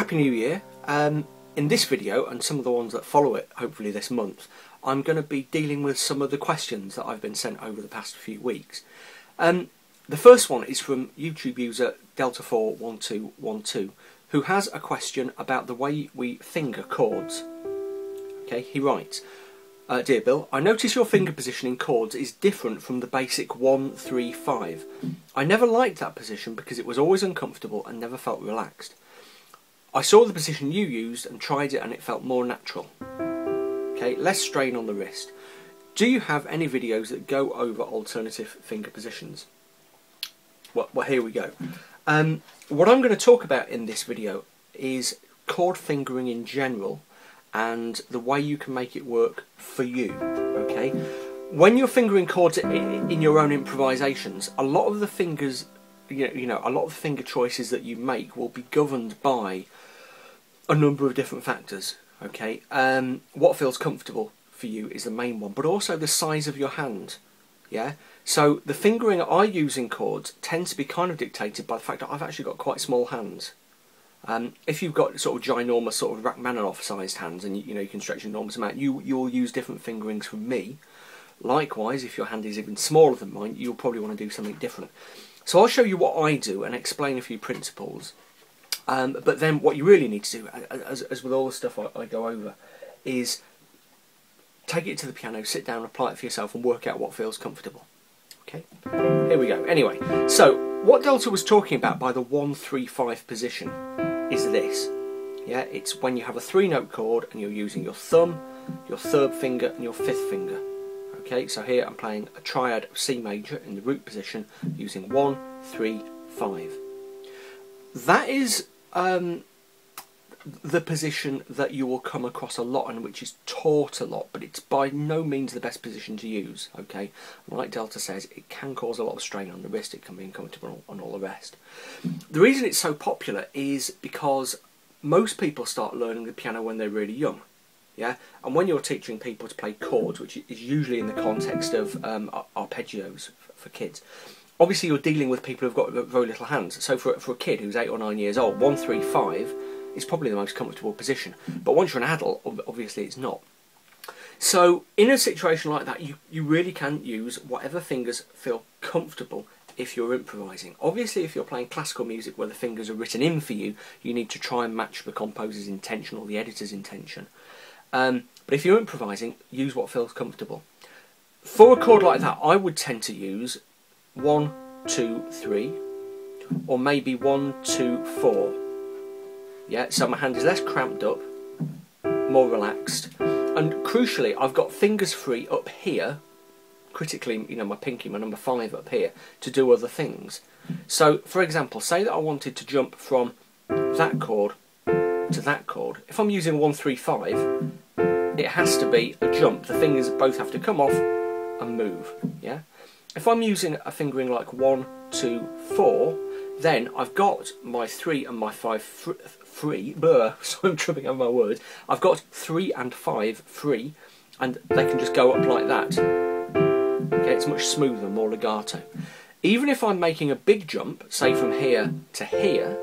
Happy New Year. In this video, and some of the ones that follow it, hopefully this month, I'm going to be dealing with some of the questions that I've been sent over the past few weeks. The first one is from YouTube user Delta41212, who has a question about the way we finger chords. Okay, he writes, Dear Bill, I notice your finger position in chords is different from the basic 1-3-5. I never liked that position because it was always uncomfortable and never felt relaxed. I saw the position you used and tried it and it felt more natural. Okay, less strain on the wrist. Do you have any videos that go over alternative finger positions? Well, here we go. What I'm going to talk about in this video is chord fingering in general and the way you can make it work for you. Okay, when you're fingering chords in your own improvisations, a lot of the fingers, a lot of the finger choices that you make will be governed by a number of different factors. Okay, what feels comfortable for you is the main one, but also the size of your hand. Yeah, so the fingering I use in chords tends to be kind of dictated by the fact that I've actually got quite small hands. If you've got sort of ginormous, sort of Rachmaninoff sized hands, and you can stretch an enormous amount, you'll use different fingerings from me. Likewise, if your hand is even smaller than mine, you'll probably want to do something different. So I'll show you what I do and explain a few principles. But then what you really need to do, as with all the stuff I go over, is take it to the piano, sit down, apply it for yourself and work out what feels comfortable. Okay, here we go. Anyway, so what Delta was talking about by the 1-3-5 position is this. Yeah, it's when you have a 3-note chord and you're using your thumb, your third finger and your fifth finger. Okay, so here I'm playing a triad of C major in the root position using 1, 3, 5. That is the position that you will come across a lot and which is taught a lot, but it's by no means the best position to use. Okay, like Delta says, it can cause a lot of strain on the wrist, it can be uncomfortable and all the rest. The reason it's so popular is because most people start learning the piano when they're really young. Yeah, and when you're teaching people to play chords, which is usually in the context of arpeggios for kids, obviously you're dealing with people who've got very little hands. So for a kid who's 8 or 9 years old, 1-3-5 is probably the most comfortable position. But once you're an adult, obviously it's not. So in a situation like that, you really can use whatever fingers feel comfortable if you're improvising. Obviously, if you're playing classical music where the fingers are written in for you, you need to try and match the composer's intention or the editor's intention. But if you're improvising, use what feels comfortable. For a chord like that, I would tend to use 1, 2, 3, or maybe 1, 2, 4. Yeah, so my hand is less cramped up, more relaxed, and crucially, I've got fingers free up here, critically, my pinky, my number 5 up here, to do other things. So, for example, say that I wanted to jump from that chord to that chord. If I'm using 1-3-5, it has to be a jump. The fingers both have to come off and move. Yeah. If I'm using a fingering like 1, 2, 4, then I've got my 3 and my 5 free. So I'm tripping over my words. I've got 3 and 5 free, and they can just go up like that. Okay, it's much smoother, more legato. Even if I'm making a big jump, say from here to here,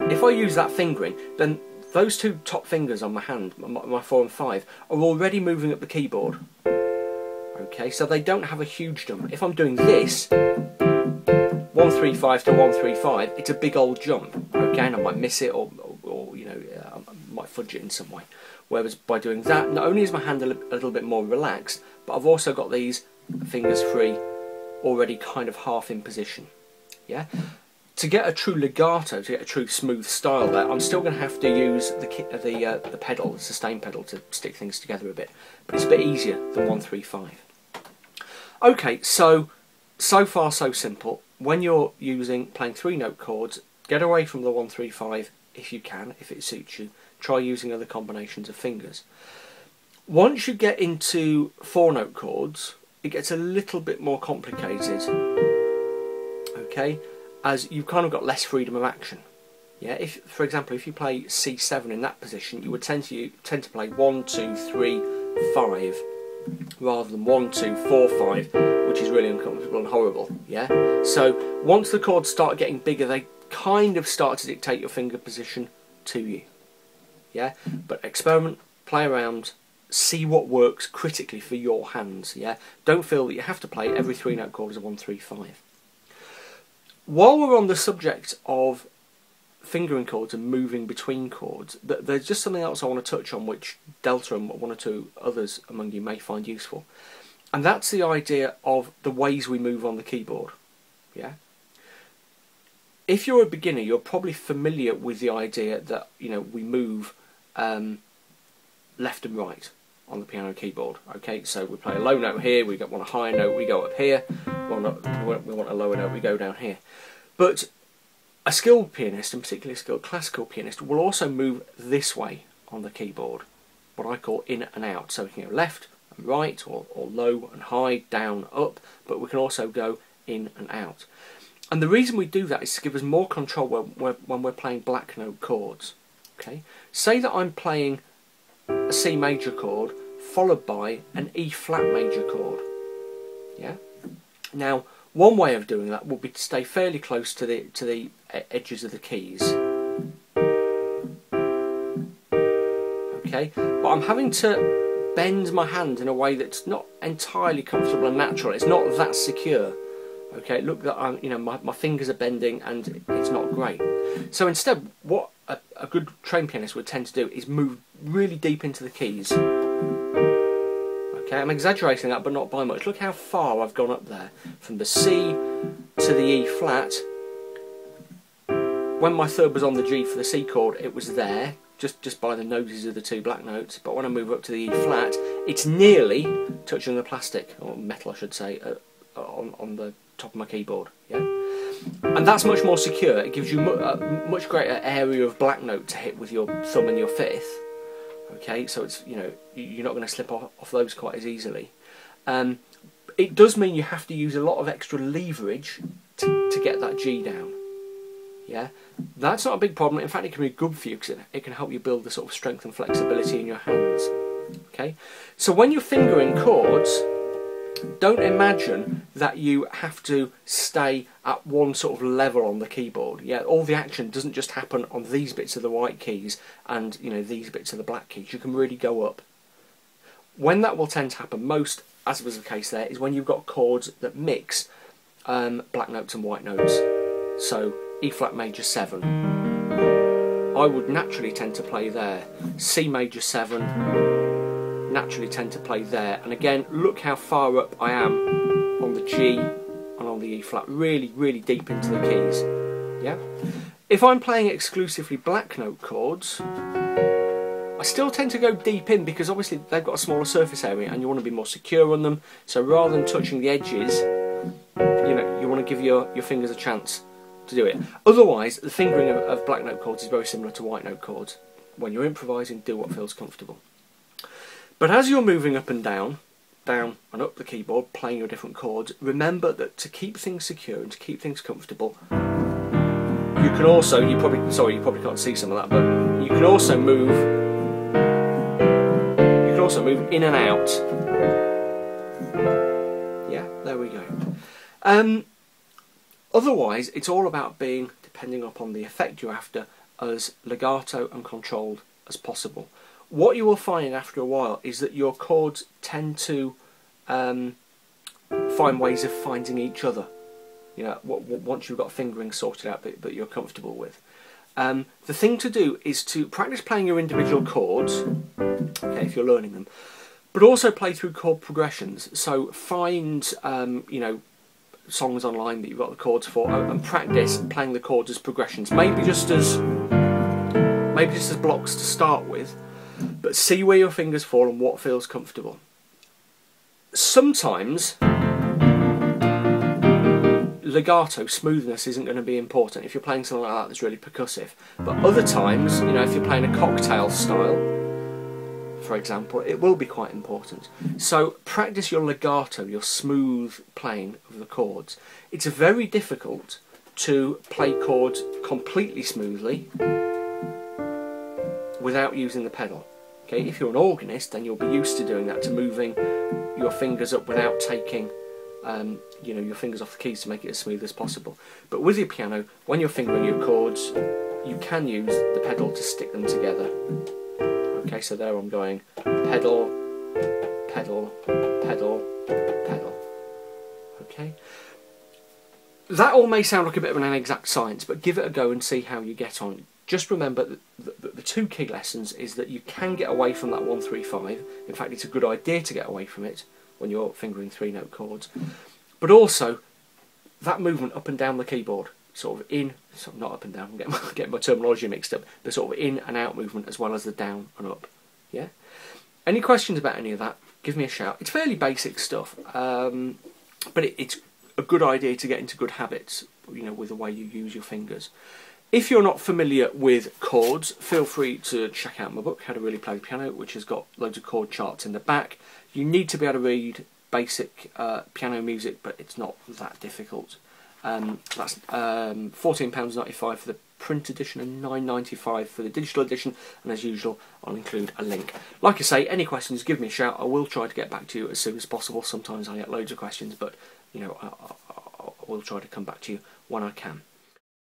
if I use that fingering, then those two top fingers on my hand, my 4 and 5, are already moving up the keyboard. Okay, so they don't have a huge jump. If I'm doing this, 1-3-5 to 1-3-5, it's a big old jump. Okay, and I might miss it, or I might fudge it in some way. Whereas by doing that, not only is my hand a little bit more relaxed, but I've also got these fingers free, already kind of half in position. Yeah. To get a true legato, to get a true smooth style there, I'm still going to have to use the pedal, the sustain pedal, to stick things together a bit. But it's a bit easier than 1-3-5. Okay, so far so simple. When you're playing 3-note chords, get away from the 1-3-5 if you can, if it suits you. Try using other combinations of fingers. Once you get into 4-note chords, it gets a little bit more complicated. Okay, as you've kind of got less freedom of action. Yeah, if, for example, if you play C7 in that position, you would tend to play 1, 2, 3, 5, rather than 1, 2, 4, 5, which is really uncomfortable and horrible. Yeah. So once the chords start getting bigger, they kind of start to dictate your finger position to you. Yeah, but experiment, play around, see what works critically for your hands. Yeah, don't feel that you have to play every 3-note chord as a 1, 3, 5. While we're on the subject of fingering chords and moving between chords, there's just something else I want to touch on, which Delta and one or two others among you may find useful, and that's the idea of the ways we move on the keyboard. Yeah. If you're a beginner, you're probably familiar with the idea that, you know, we move left and right on the piano keyboard. Okay, so we play a low note here, we want a higher note, we go up here. We want a lower note, we go down here. But a skilled pianist, and particularly a skilled classical pianist, will also move this way on the keyboard, what I call in and out. So we can go left and right, or low and high, down, up, but we can also go in and out. And the reason we do that is to give us more control when we're playing black note chords. Okay, say that I'm playing a C major chord followed by an E flat major chord. Yeah. Now, one way of doing that would be to stay fairly close to the edges of the keys. Okay, but I'm having to bend my hand in a way that's not entirely comfortable and natural. It's not that secure. Okay, look that I'm, you know, my fingers are bending and it's not great. So instead, what a good trained pianist would tend to do is move really deep into the keys. Okay, I'm exaggerating that, but not by much. Look how far I've gone up there, from the C to the E flat. When my third was on the G for the C chord, it was there, just by the noses of the two black notes. But when I move up to the E flat, it's nearly touching the plastic, or metal I should say, on the top of my keyboard. Yeah, and that's much more secure. It gives you a much greater area of black note to hit with your thumb and your fifth. Okay, so it's, you know, you're not going to slip off those quite as easily. It does mean you have to use a lot of extra leverage to get that G down. Yeah, that's not a big problem. In fact, it can be good for you because it can help you build the sort of strength and flexibility in your hands. Okay, so when you're fingering chords, don't imagine that you have to stay at one sort of level on the keyboard. Yeah, all the action doesn't just happen on these bits of the white keys and, you know, these bits of the black keys. You can really go up. When that will tend to happen most, as was the case there, is when you've got chords that mix black notes and white notes. So E flat major 7, I would naturally tend to play there. C major 7, naturally tend to play there. And again, look how far up I am on the G and on the E flat, really, really deep into the keys. Yeah. If I'm playing exclusively black note chords, I still tend to go deep in because obviously they've got a smaller surface area and you want to be more secure on them. So rather than touching the edges, you know, you want to give your fingers a chance to do it. Otherwise, the fingering of black note chords is very similar to white note chords. When you're improvising, do what feels comfortable. But as you're moving up and down and up the keyboard, playing your different chords, remember that to keep things secure and to keep things comfortable, you can also, you probably can't see some of that, but you can also move in and out. Yeah, there we go. Otherwise, it's all about being, depending upon the effect you're after, as legato and controlled as possible. What you will find after a while is that your chords tend to find ways of finding each other. You know, once you've got fingering sorted out that you're comfortable with. The thing to do is to practice playing your individual chords, okay, if you're learning them, but also play through chord progressions. So find, you know, songs online that you've got the chords for, and practice playing the chords as progressions. Maybe just as blocks to start with. But see where your fingers fall and what feels comfortable. Sometimes legato, smoothness, isn't going to be important if you're playing something like that that's really percussive. But other times, you know, if you're playing a cocktail style, for example, it will be quite important. So practice your legato, your smooth playing of the chords. It's very difficult to play chords completely smoothly without using the pedal. Okay, if you're an organist, then you'll be used to doing that, to moving your fingers up without taking you know, your fingers off the keys to make it as smooth as possible. But with your piano, when you're fingering your chords, you can use the pedal to stick them together. Okay, so there I'm going pedal, pedal, pedal, pedal. Okay. That all may sound like a bit of an inexact science, but give it a go and see how you get on. Just remember that the two key lessons is that you can get away from that 1-3-5. In fact, it's a good idea to get away from it when you're fingering 3-note chords. But also, that movement up and down the keyboard, sort of not up and down, I'm getting my terminology mixed up, the sort of in and out movement as well as the down and up. Yeah. Any questions about any of that, give me a shout. It's fairly basic stuff, but it's a good idea to get into good habits, you know, with the way you use your fingers. If you're not familiar with chords, feel free to check out my book, How to Really Play the Piano, which has got loads of chord charts in the back. You need to be able to read basic piano music, but it's not that difficult. That's £14.95 for the print edition and £9.95 for the digital edition, and as usual I'll include a link. Like I say, any questions, give me a shout. I will try to get back to you as soon as possible. Sometimes I get loads of questions, but you know, I will try to come back to you when I can.